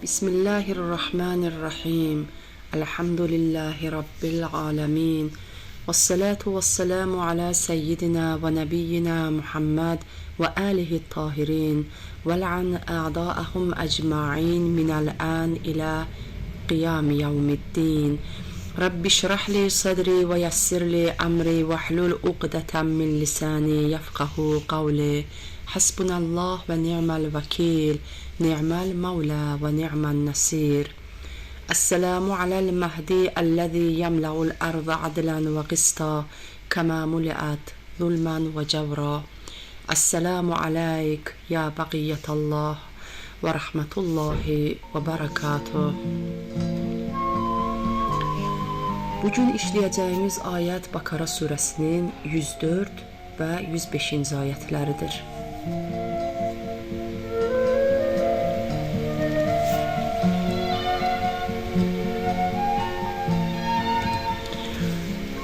Bismillahirrahmanirrahim. Elhamdülillahi Rabbil alemin. Vessalatu vesselamu ala seyyidina ve nebiyyina Muhammed ve alihi tahirin. Vel'an a'da'ahum ecma'in minel an ila qiyam yevmiddin. Rabbi şrah li sadri ve yessir li amri ve hlul uqdeten min lisani yefkahu kavli. Hasbunallah ve ni'mel vekil. Ni'mel mevla ve ni'mel nasir. Esselamu alel mahdi ellezî yemle'ul ardı adlen ve qista kema muli'at zulmen ve cevra. Esselamu aleyk ya bakiyetallah ve rahmetullahi ve berekatuh. Bugün işləyəcəyimiz ayət Bakara surəsinin 104 və 105-ci ayətləridir.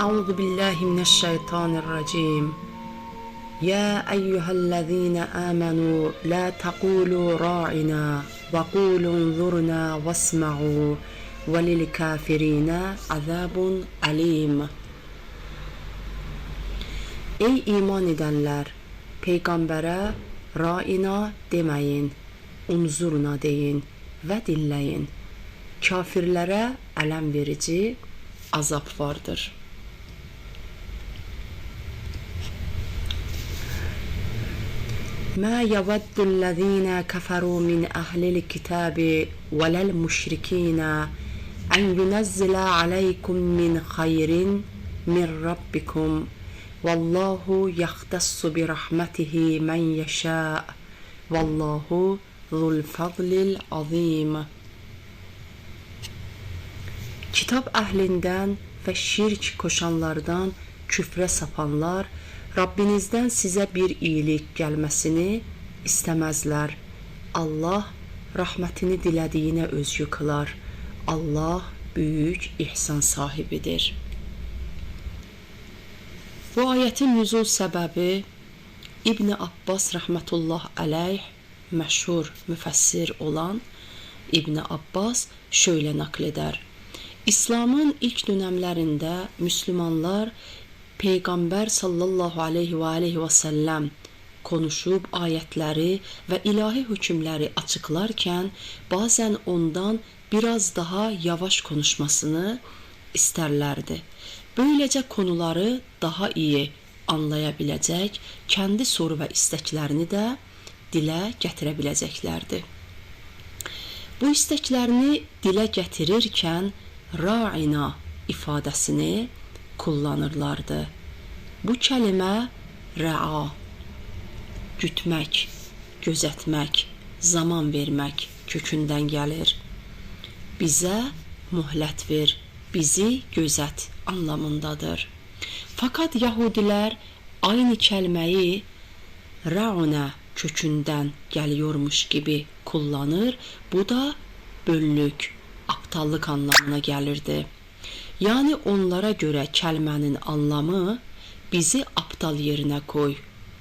Euzu billahi mineşşeytanirracim. Ya eyyühellezine amenu la taqulu ra'ina ve qulun zurna vesma'u ve lil kafirine azabun alim. Ey iman edenler, Peygamber'e ra'ina demeyin, unzurna deyin ve dinleyin. Kafirlere elem verici azap vardır. ما يود الذين كفروا من أهل الكتاب ولا المشركين أن ينزل عليكم من خير من ربكم والله يختص برحمته من يشاء والله ذو الفضل العظيم. Kitap ehlinden ve şirk koşanlardan küfre sapanlar Rabbinizdən sizə bir iyilik gəlməsini istəməzlər. Allah rəhmətini dilədiyinə özgü kılar. Allah büyük ihsan sahibidir. Bu ayetin nüzul səbəbi İbn Abbas rəhmətullah əleyh məşhur müfəssir olan İbn Abbas şöyle nakleder. İslamın ilk dönemlərində Müslümanlar Peygamber sallallahu aleyhi ve sellem konuşup ayetleri ve ilahi hükümleri açıklarken bazen ondan biraz daha yavaş konuşmasını isterlerdi. Böylece konuları daha iyi anlayabilecek, kendi soru ve isteklerini de dile getirebileceklerdi. Bu isteklerini dile getirirken ra'ina ifadesini kullanırlardı. Bu kəlmə rə'a, gütmək, gözetmək, zaman vermək kökündən gəlir. Bizə möhlət ver, bizi gözət anlamındadır. Fakat Yahudilər aynı kəlməyi ra'una kökündən gəliyormuş gibi kullanır. Bu da böllük, aptallıq anlamına gəlirdi. Yani onlara göre kelimenin anlamı bizi aptal yerine koy,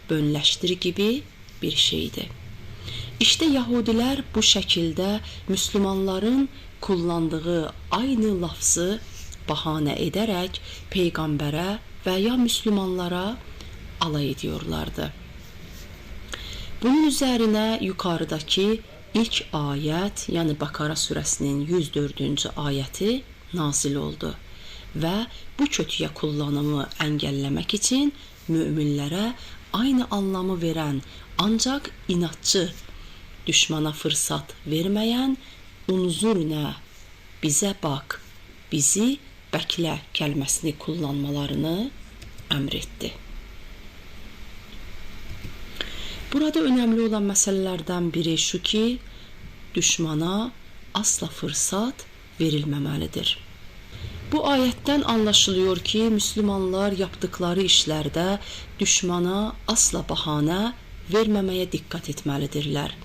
bönleştir gibi bir şeydi. İşte Yahudiler bu şekilde Müslümanların kullandığı aynı lafzı bahane ederek peygambere veya Müslümanlara alay ediyorlardı. Bunun üzerine yukarıdaki ilk ayet, yani Bakara suresinin 104. ayeti nazil oldu. Ve bu kötüye kullanımı engellemek için müminlere aynı anlamı veren ancak inatçı, düşmana fırsat vermeyen unzurna, bize bak, bizi bekle kelimesini kullanmalarını emretti. Burada önemli olan meselelerden biri şu ki düşmana asla fırsat verilmemelidir. Bu ayetten anlaşılıyor ki Müslümanlar yaptıkları işlerde düşmana asla bahane vermemeye dikkat etmelidirler.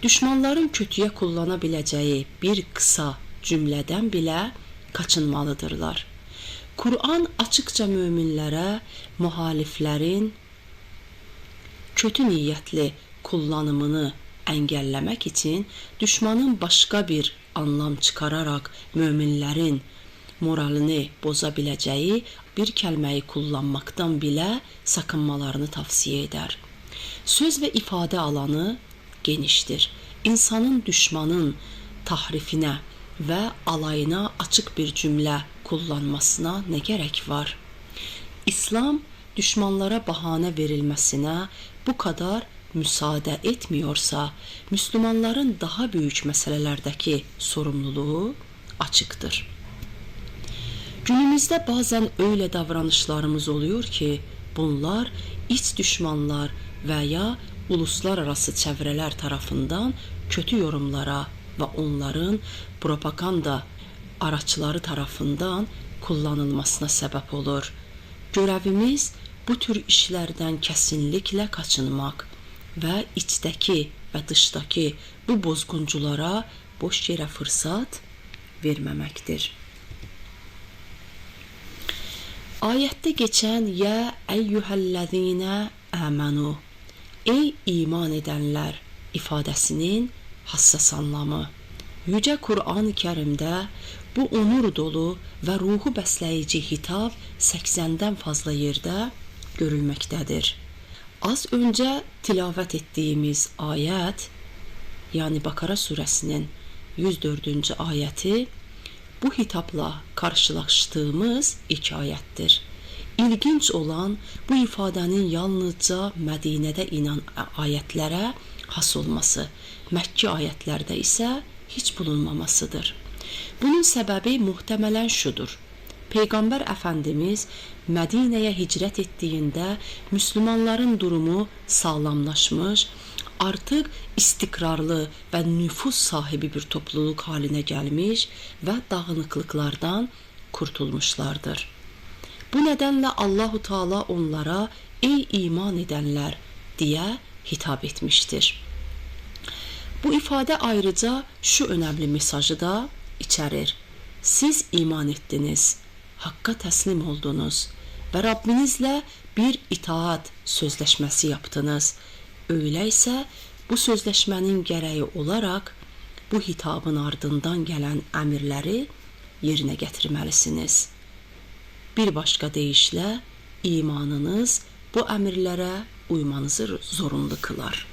Düşmanların kötüye kullanabileceği bir kısa cümleden bile kaçınmalıdırlar. Kur'an açıkça müminlere muhaliflerin kötü niyetli kullanımını əngəlləmək üçün düşmanın başqa bir anlam çıxararaq möminlərin moralını boza biləcəyi bir kəlməyi kullanmaqdan belə sakınmalarını tavsiyə edər. Söz və ifadə alanı genişdir. İnsanın düşmanın tahrifinə və alayına açıq bir cümlə kullanmasına nə gərək var? İslam düşmanlara bahanə verilməsinə bu kadar müsaade etmiyorsa, Müslümanların daha büyük məsələlərdəki sorumluluğu açıqdır. Günümüzdə bazen öyle davranışlarımız oluyor ki, bunlar iç düşmanlar veya uluslararası çevreler tarafından kötü yorumlara ve onların propaganda araçları tarafından kullanılmasına sebep olur. Görevimiz bu tür işlerden kesinlikle kaçınmak ve içteki ve dıştaki bu bozgunculara boş yere fırsat vermemektir. Ayette geçen ya eyyühellezine amenu, ey iman edenler ifadesinin hassas anlamı. Yüce Kur'an-ı Kerim'de bu onur dolu ve ruhu besleyici hitap 80'den fazla yerde görülmektedir. Az önce tilavet ettiğimiz ayet, yani Bakara suresinin 104. ayeti, bu hitapla karşılaştığımız ilk ayettir. İlginç olan bu ifadenin yalnızca Medine'de inen ayetlere has olması, Mekke ayetlerde ise hiç bulunmamasıdır. Bunun sebebi muhtemelen şudur. Peygamber Efendimiz Medine'ye hicret ettiğinde Müslümanların durumu sağlamlaşmış, artık istikrarlı ve nüfus sahibi bir topluluk haline gelmiş ve dağınıklıklardan kurtulmuşlardır. Bu nedenle Allahu Teala onlara ey iman edenler diye hitap etmiştir. Bu ifade ayrıca şu önemli mesajı da içerir. Siz iman ettiniz, Hakka teslim oldunuz ve Rabbinizle bir itaat sözleşmesi yaptınız. Öyleyse bu sözleşmenin gereği olarak bu hitabın ardından gelen emirleri yerine getirmelisiniz. Bir başka deyişle imanınız bu emirlere uymanızı zorunlu kılar.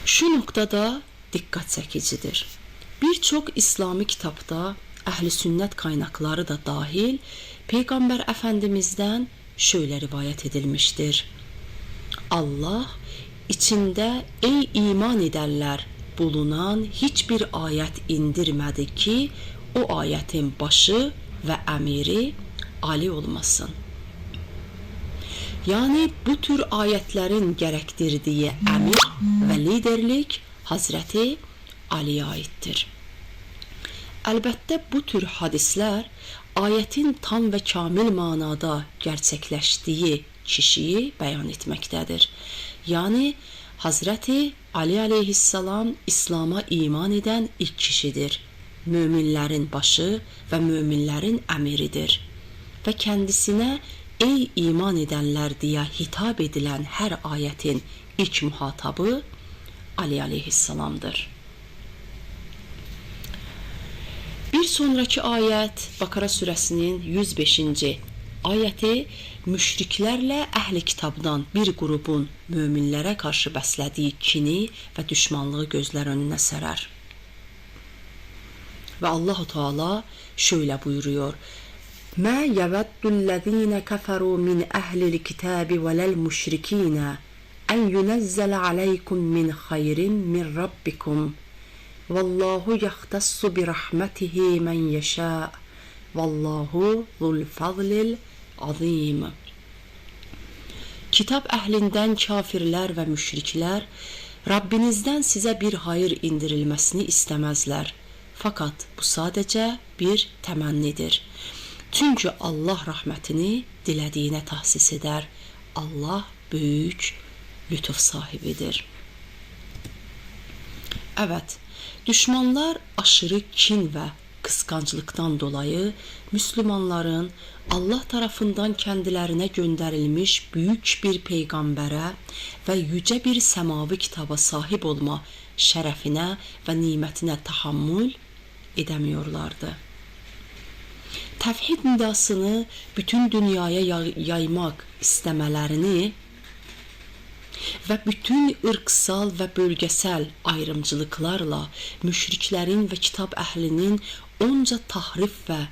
Şu noktada dikkat çekicidir. Birçok İslami kitapta ehli sünnet kaynakları da dahil Peygamber Efendimiz'den şöyle rivayet edilmiştir. Allah içinde ey iman edenler bulunan hiçbir ayet indirmedi ki o ayetin başı ve emiri Ali olmasın. Yani bu tür ayetlerin gerektirdiği emir ve liderlik Hazreti Ali'ye aittir. Elbette bu tür hadisler ayetin tam ve kamil manada gerçekleştiği kişiyi beyan etmektedir. Yani Hazreti Ali aleyhisselam İslam'a iman eden ilk kişidir. Müminlerin başı ve müminlerin emiridir. Ve kendisine ey iman edenler diye hitap edilen her ayetin ilk muhatabı Ali aleyhisselamdır. Bir sonraki ayet Bakara suresinin 105. ayeti müşriklerle ehli kitabdan bir grubun müminlere karşı bəslədiyi kini ve düşmanlığı gözler önüne serer. Ve Allahu Teala şöyle buyuruyor. Ma yaveddu'llezine keferu min ehlil kitabi velel müşrikine en yunezzele aleykum min hayrin min rabbikum. Vallahu yahtassu bi rahmetihi men yasha. Vallahu zul fadlil azim. Kitap ehlinden kafirler ve müşrikler Rabbinizden size bir hayır indirilmesini istemezler. Fakat bu sadece bir temennidir. Çünkü Allah rahmetini dilediğine tahsis eder. Allah büyük lütuf sahibidir. Evet, düşmanlar aşırı kin ve kıskançlıktan dolayı Müslümanların Allah tarafından kendilerine gönderilmiş büyük bir peygambere ve yüce bir semavi kitaba sahip olma şerefine ve nimetine tahammül edemiyorlardı. Tevhid nidasını bütün dünyaya yaymak istemelerini ve bütün ırksal ve bölgesel ayrımcılıklarla müşriklerin ve kitap əhlinin onca tahrif ve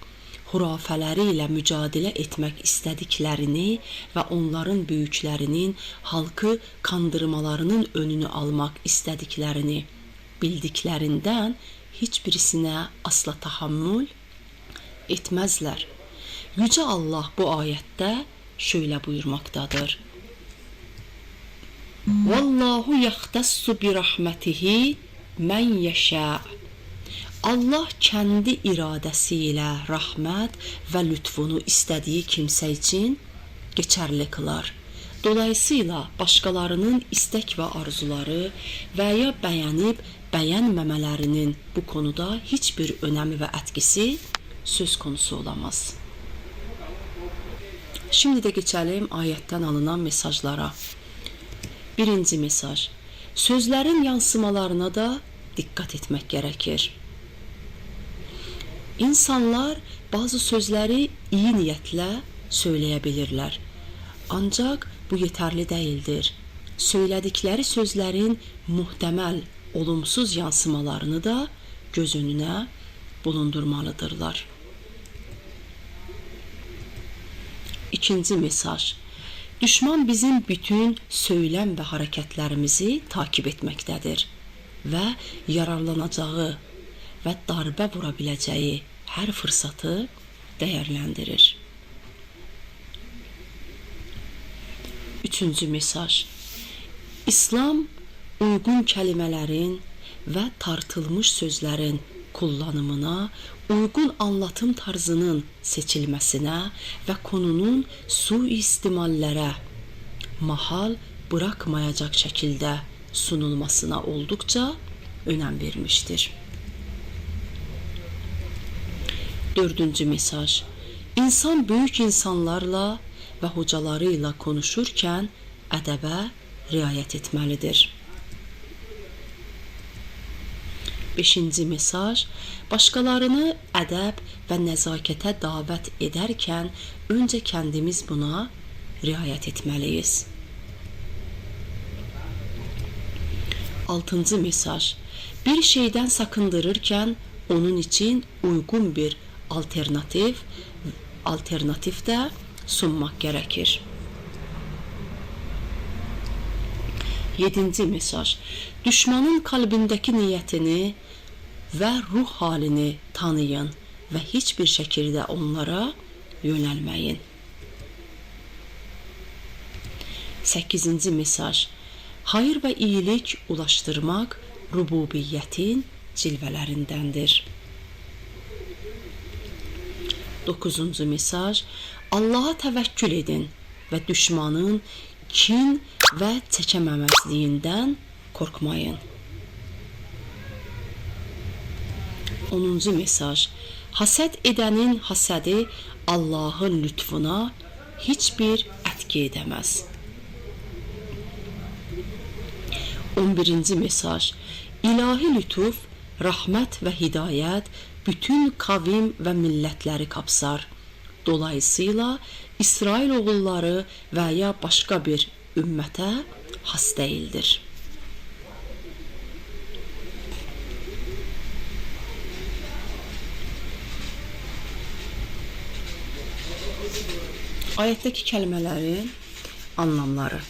hurafələri mücadele etmek istediklerini ve onların büyüklerinin halkı kandırmalarının önünü almak istediklerini bildiklerinden hiçbirisine asla tahammül etmezler. Yüce Allah bu ayette şöyle buyurmaktadır. Vallahu yahtassu bi rahmetihi men yasha. Allah kendi iradesiyle rahmet ve lütfunu istediği kimse için geçerli kılar. Dolayısıyla başkalarının istek ve arzuları veya beğenip beğenmemelerinin bu konuda hiçbir önemi ve etkisi söz konusu olamaz. Şimdi de geçelim ayetten alınan mesajlara. Birinci mesaj. Sözlerin yansımalarına da dikkat etmek gerekir. İnsanlar bazı sözleri iyi niyetle söyleyebilirler. Ancak bu yeterli değildir. Söyledikleri sözlerin muhtemel olumsuz yansımalarını da göz önüne bulundurmalıdırlar. İkinci mesaj. Düşman bizim bütün söylem ve hareketlerimizi takip etmektedir ve yararlanacağı ve darbe vurabileceği her fırsatı değerlendirir. Üçüncü mesaj. İslam uygun kelimelerin ve tartılmış sözlerin kullanımına, uygun anlatım tarzının seçilmesine ve konunun suistimallere mahal bırakmayacak şekilde sunulmasına oldukça önem vermiştir. Dördüncü mesaj. İnsan büyük insanlarla ve hocalarıyla konuşurken edebe riayet etmelidir. Beşinci mesaj. Başkalarını edeb ve nezakete davet ederken önce kendimiz buna riayet etmeliyiz. Altıncı mesaj. Bir şeyden sakındırırken onun için uygun bir alternatif de sunmak gerekir. Yedinci mesaj. Düşmanın kalbindeki niyetini ve ruh halini tanıyın ve hiçbir şekilde onlara yönelmeyin. Sekizinci mesaj. Hayır ve iyilik ulaştırmak rububiyetin cilvelerindendir. Dokuzuncu mesaj. Allah'a tevekkül edin ve düşmanın kin ve çekememezliğinden korkmayın. 10. mesaj. Haset edenin hasedi Allah'ın lütfuna hiçbir etki edemez. 11. mesaj. İlahi lütuf, rahmet ve hidayet bütün kavim ve milletleri kapsar. Dolayısıyla İsrailoğulları veya başka bir ümmete has değildir. Ayetteki kelimelerin anlamları.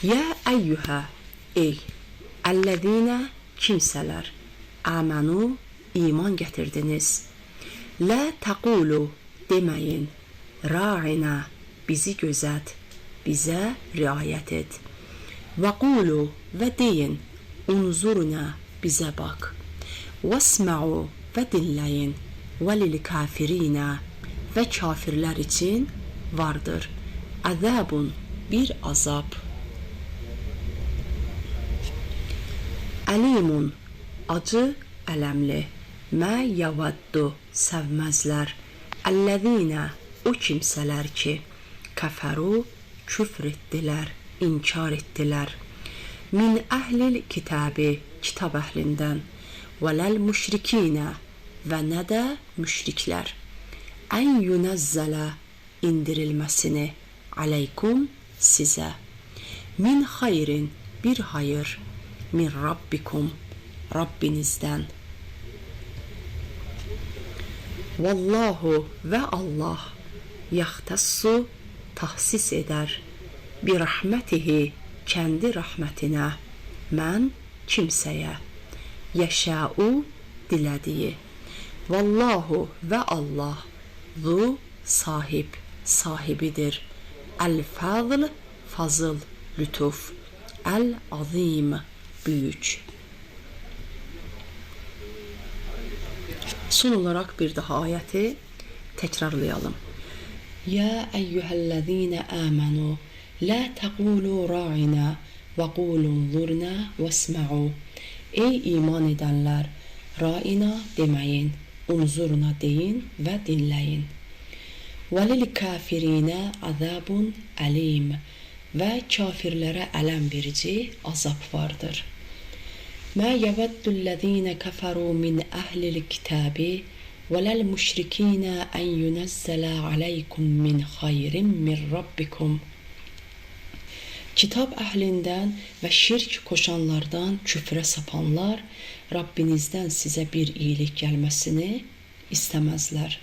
Ya eyyühə, ey, ellezine kimseler, amenu, iman getirdiniz. La taqulu, demeyin, ra'ina, bizi gözet, bize riayet et. Ve qulu, ve deyin, unzurna, bize bak. Vesma'u, ve dinleyin, ve lil kafirina, ve kafirler için vardır. Azabun, bir azap. Alimun, acı, elemli. Mə yavaddu sevməzlər. Əlləzinə o kimsələr ki, kəfəru küfr etdilər, inkar etdilər. Min əhlil kitabı kitab əhlindən vələl müşrikinə və nə də müşriklər. Ən yunəzzələ indirilməsini aleykum sizə. Min xayrin bir hayır, min rabbikum Rabbinizdən. Vallahu və Allah yaxtassu tahsis edər bi rəhmətihi kəndi rəhmətinə mən kimsəyə yəşəu dilədiyi. Vallahu və Allah zu sahib sahibidir. Əl-fəzl fazıl lütuf. Əl-azim büyük. Son olarak bir daha ayeti tekrarlayalım. Ya eyyühellezine amenu la tequlu ra'ina ve qulun zurna vesma'u. Ey iman edenler, ra'ina demeyin, unzurna deyin ve dinleyin. Velil kafirine azabun alim. Ve kafirlere ələm verici azap vardır. Mə yəvəddüllezine kəfəru min əhlil kitabi vələl müşrikinə ən yunəzzələ aleykum min xayrin min rabbikum. Kitab əhlindən və şirk koşanlardan küfrə sapanlar Rabbinizdən sizə bir iyilik gəlməsini istəməzlər.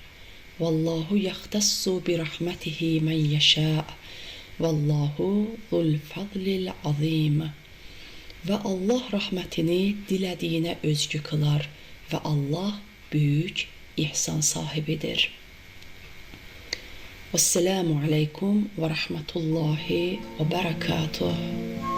Vallahu yaxtassu bi rəhmətihi mən yəşə. Vallahu zul fadlil azim. Və Allah rəhmətini dilədiyinə özgü kılar və Allah büyük ihsan sahibidir. Vesselamu aleykum və rəhmətullahi və bərəkatuh.